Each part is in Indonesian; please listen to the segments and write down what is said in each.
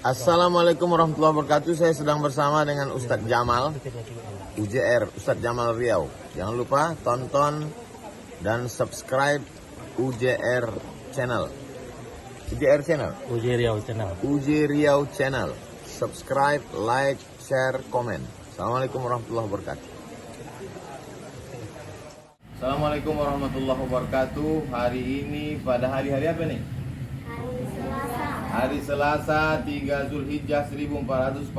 Assalamualaikum warahmatullahi wabarakatuh. Saya sedang bersama dengan Ustadz Jamal UJR, Ustadz Jamal Riau. Jangan lupa tonton dan subscribe UJR channel. UJR channel. UJ Riau Channel. UJ Riau channel. Subscribe, like, share, komen. Assalamualaikum warahmatullahi wabarakatuh. Assalamualaikum warahmatullahi wabarakatuh. Hari ini pada hari-hari apa nih? Hari Selasa 3 Zulhijjah 1442,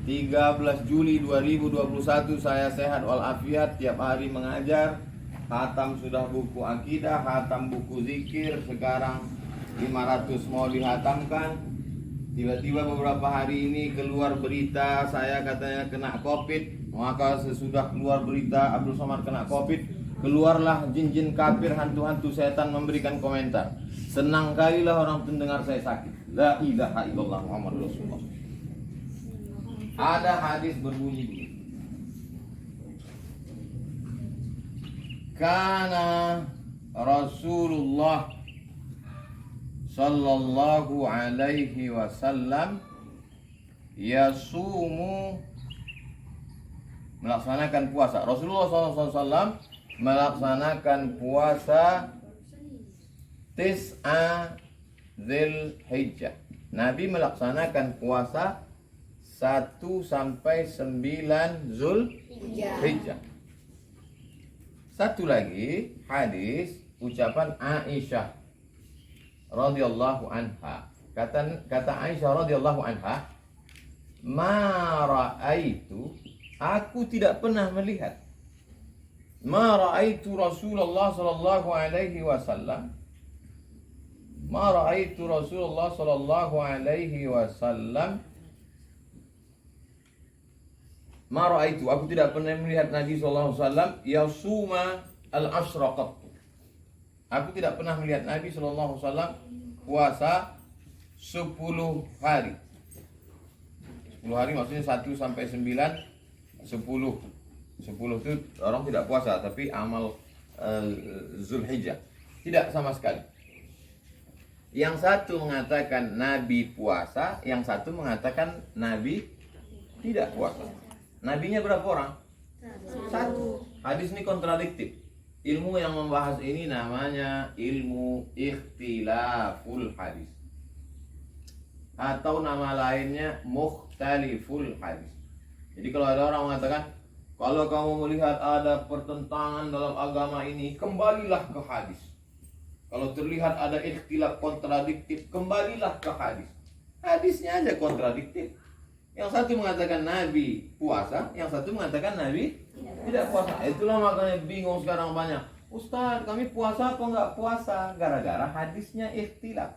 13 Juli 2021. Saya sehat walafiat, tiap hari mengajar. Hatam sudah buku akidah, hatam buku zikir. Sekarang 500 mau dihatamkan. Tiba-tiba beberapa hari ini keluar berita saya katanya kena COVID. Maka sesudah keluar berita Abdul Somad kena COVID, keluarlah jin-jin kafir, hantu-hantu setan memberikan komentar. Senang kalilah orang mendengar saya sakit. La ilaha illallah Muhammad Rasulullah. Ada hadis berbunyi begini. Kana Rasulullah sallallahu alaihi wasallam yasumu, melaksanakan puasa. Rasulullah SAW melaksanakan puasa Tis'a Dzulhijjah. Nabi melaksanakan puasa 1 sampai 9 Zulhijjah. Satu lagi hadis ucapan Aisyah radhiyallahu anha. Kata Aisyah radhiyallahu anha, "Ma ra'aitu, aku tidak pernah melihat, ma ra'aitu Rasulullah sallallahu alaihi wasallam, ma ra'aitu Rasulullah sallallahu alaihi wasallam, ma ra'aitu, aku tidak pernah melihat Nabi sallallahu alaihi wasallam yasuma al-ashra qat." Aku tidak pernah melihat Nabi sallallahu alaihi wasallam puasa 10 hari. 10 hari maksudnya 1 sampai 9, 10 itu orang tidak puasa, tapi amal Zulhijjah tidak sama sekali. Yang satu mengatakan Nabi puasa, yang satu mengatakan Nabi tidak puasa. Nabinya berapa orang? Satu. Hadis ini kontradiktif. Ilmu yang membahas ini namanya ilmu ikhtilaful hadis, atau nama lainnya mukhtaliful hadis. Jadi kalau ada orang mengatakan, kalau kamu melihat ada pertentangan dalam agama ini, kembalilah ke hadis. Kalau terlihat ada ikhtilaf kontradiktif, kembalilah ke hadis. Hadisnya aja kontradiktif. Yang satu mengatakan Nabi puasa, yang satu mengatakan Nabi tidak puasa. Itulah makanya bingung sekarang banyak. Ustaz, kami puasa apa enggak puasa? Gara-gara hadisnya ikhtilaf.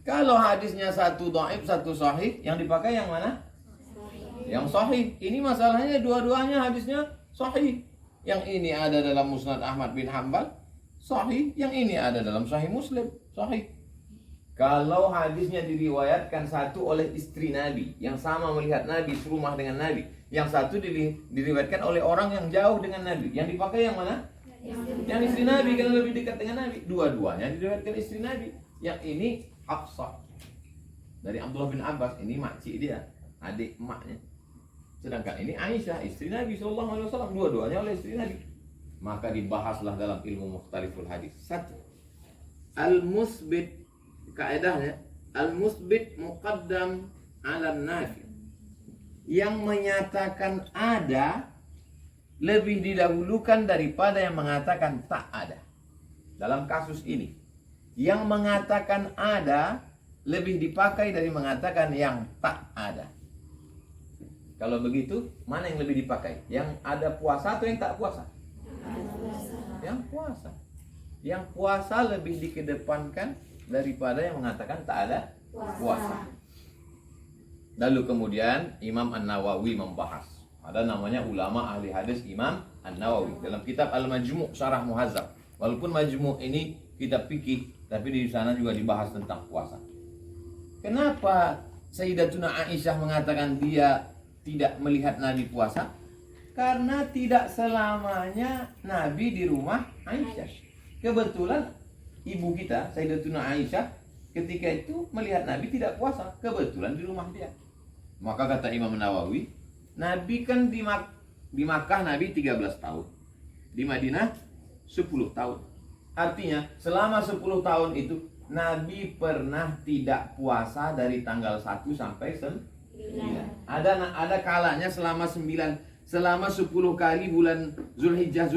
Kalau hadisnya satu dhaif, satu sahih, yang dipakai yang mana? Yang sahih. Ini masalahnya dua-duanya hadisnya sahih. Yang ini ada dalam Musnad Ahmad bin Hanbal, sahih. Yang ini ada dalam Sahih Muslim, sahih. Kalau hadisnya diriwayatkan satu oleh istri Nabi yang sama melihat Nabi serumah dengan Nabi, yang satu diriwayatkan oleh orang yang jauh dengan Nabi, yang dipakai yang mana? Yang istri Nabi, karena lebih dekat dengan Nabi. Dua-duanya diriwayatkan istri Nabi. Yang ini Hafsah dari Abdullah bin Abbas, ini makcik dia, adik emaknya. Sedangkan ini Aisyah, istri Nabi SAW, dua-duanya oleh istri Nabi. Maka dibahaslah dalam ilmu mukhtaliful hadis. Satu, al-musbit, kaedahnya al-musbit muqaddam ala nafi. Yang menyatakan ada lebih didahulukan daripada yang mengatakan tak ada. Dalam kasus ini, yang mengatakan ada lebih dipakai dari mengatakan yang tak ada. Kalau begitu, mana yang lebih dipakai? Yang ada puasa atau yang tak puasa? Yang puasa. Yang puasa lebih dikedepankan daripada yang mengatakan tak ada puasa. Lalu kemudian Imam An-Nawawi membahas. Ada namanya ulama ahli hadis Imam An-Nawawi dalam kitab Al-Majmu' Syarah Muhazzab. Walaupun Majmu' ini kitab fikih, tapi di sana juga dibahas tentang puasa. Kenapa Sayyidatuna Aisyah mengatakan dia tidak melihat Nabi puasa? Karena tidak selamanya Nabi di rumah Aisyah. Kebetulan ibu kita Sayyidatuna Aisyah ketika itu melihat Nabi tidak puasa, kebetulan di rumah dia. Maka kata Imam Nawawi, Nabi kan di Makkah Nabi 13 tahun, di Madinah 10 tahun. Artinya selama 10 tahun itu Nabi pernah tidak puasa dari tanggal 1 sampai 9. Ada kalanya selama 10 kali bulan Zulhijjah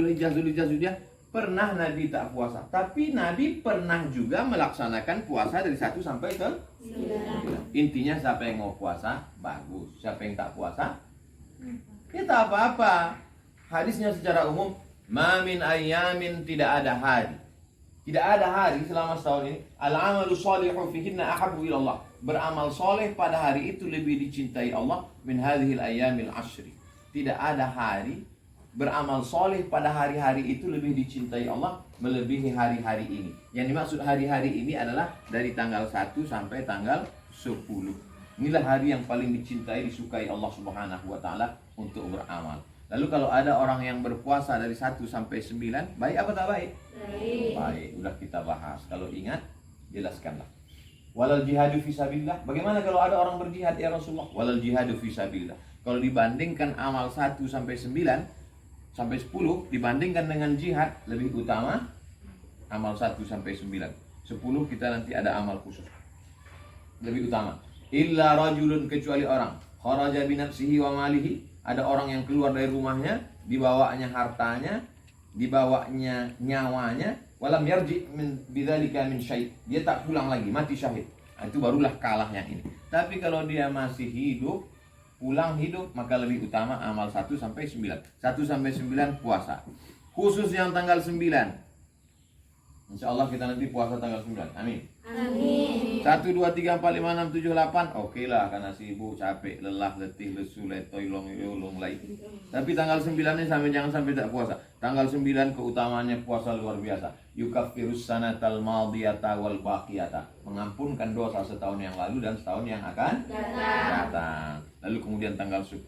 pernah Nabi tak puasa. Tapi Nabi pernah juga melaksanakan puasa dari 1 sampai 9. Intinya siapa yang mau puasa, bagus. Siapa yang tak puasa, ya tak apa-apa. Hadisnya secara umum, ma min ayyamin, tidak ada hari. Tidak ada hari selama setahun ini. Al-amalu shalihu fihinna ahabbu ilallah. Beramal soleh pada hari itu lebih dicintai Allah min hadhil ayyamil ashri. Tidak ada hari beramal soleh pada hari-hari itu lebih dicintai Allah melebihi hari-hari ini. Yang dimaksud hari-hari ini adalah dari tanggal 1 sampai tanggal 10. Inilah hari yang paling dicintai, disukai Allah Subhanahu wa taala untuk beramal. Lalu kalau ada orang yang berpuasa dari 1 sampai 9, baik apa tak baik? Baik, udah kita bahas. Kalau ingat, jelaskanlah. Walal jihadu fisabilillah. Bagaimana kalau ada orang berjihad ya Rasulullah? Walal jihadu fisabilillah. Kalau dibandingkan amal 1 sampai 9 sampai 10 dibandingkan dengan jihad, lebih utama amal 1 sampai 9. 10 kita nanti ada amal khusus, lebih utama. Illa rajulun, kecuali orang kharaja bi nafsihi wa malihi, ada orang yang keluar dari rumahnya, dibawanya hartanya, dibawanya nyawanya, walam yarji min bidzalika min syai', dia tak pulang lagi, mati syahid. Nah, itu barulah kalah yang ini. Tapi kalau dia masih hidup, pulang hidup, maka lebih utama amal 1 sampai 9. 1 sampai 9 puasa. Khusus yang tanggal 9. Insya Allah kita nanti puasa tanggal 9. Amin. Amin. 1, 2, 3, 4, 5, 6, 7, 8. Oke lah, karena sibuk, capek, lelah, letih, lesu, letoy, long lay. Tapi tanggal 9 ini jangan sampai tak puasa. Tanggal 9 keutamaannya puasa luar biasa. Yukaffirus sanatal madiyata wal baqiyata. Mengampunkan dosa setahun yang lalu dan setahun yang akan datang. Lalu kemudian tanggal 10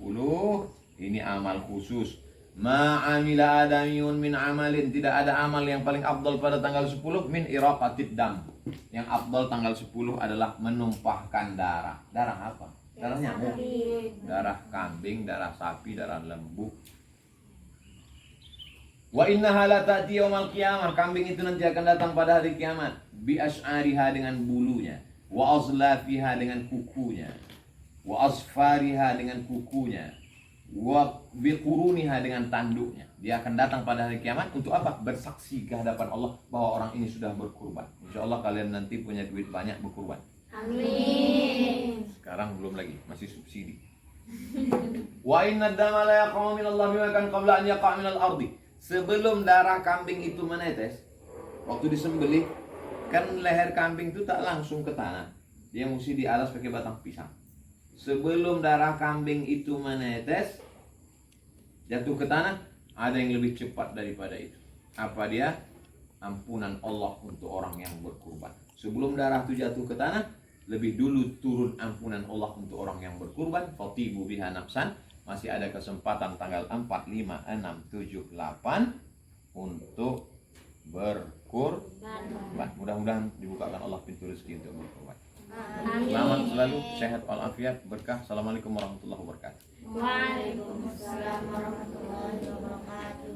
ini amal khusus. Ma'amila adamiyun min amalin, tidak ada amal yang paling afdal pada tanggal 10 min iraqatid dam. Yang afdal tanggal 10 adalah menumpahkan darah. Darah apa? Darah nyamuk, darah kambing, darah sapi, darah lembu. Wa innaha la ta'ti yaumal qiyamah, kambing itu nanti akan datang pada hari kiamat. Bi ash'ariha, dengan bulunya, wa azlafiha, dengan kukunya, wa asfariha, dengan kukunya, wa biquruniha, dengan tanduknya. Dia akan datang pada hari kiamat untuk apa? Bersaksi ke hadapan Allah bahwa orang ini sudah berkurban. Insyaallah kalian nanti punya duit banyak berkurban. Amin. Sekarang belum lagi, masih subsidi. Wa inna dama la yaqa'u min Allah bima kan qabla an yaqa' min al-ardi. Sebelum darah kambing itu menetes, waktu disembelih, kan leher kambing itu tak langsung ke tanah. Dia mesti dialas pakai batang pisang. Sebelum darah kambing itu menetes, jatuh ke tanah, ada yang lebih cepat daripada itu. Apa dia? Ampunan Allah untuk orang yang berkurban. Sebelum darah itu jatuh ke tanah, lebih dulu turun ampunan Allah untuk orang yang berkurban. Fatibu biha nafsan. Masih ada kesempatan tanggal 4, 5, 6, 7, 8 untuk berkurban. Mudah-mudahan dibukakan Allah pintu rezeki untuk berkurban. Selamat selalu, sehat walafiat, berkah. Assalamualaikum warahmatullahi wabarakatuh. Waalaikumsalam warahmatullahi wabarakatuh.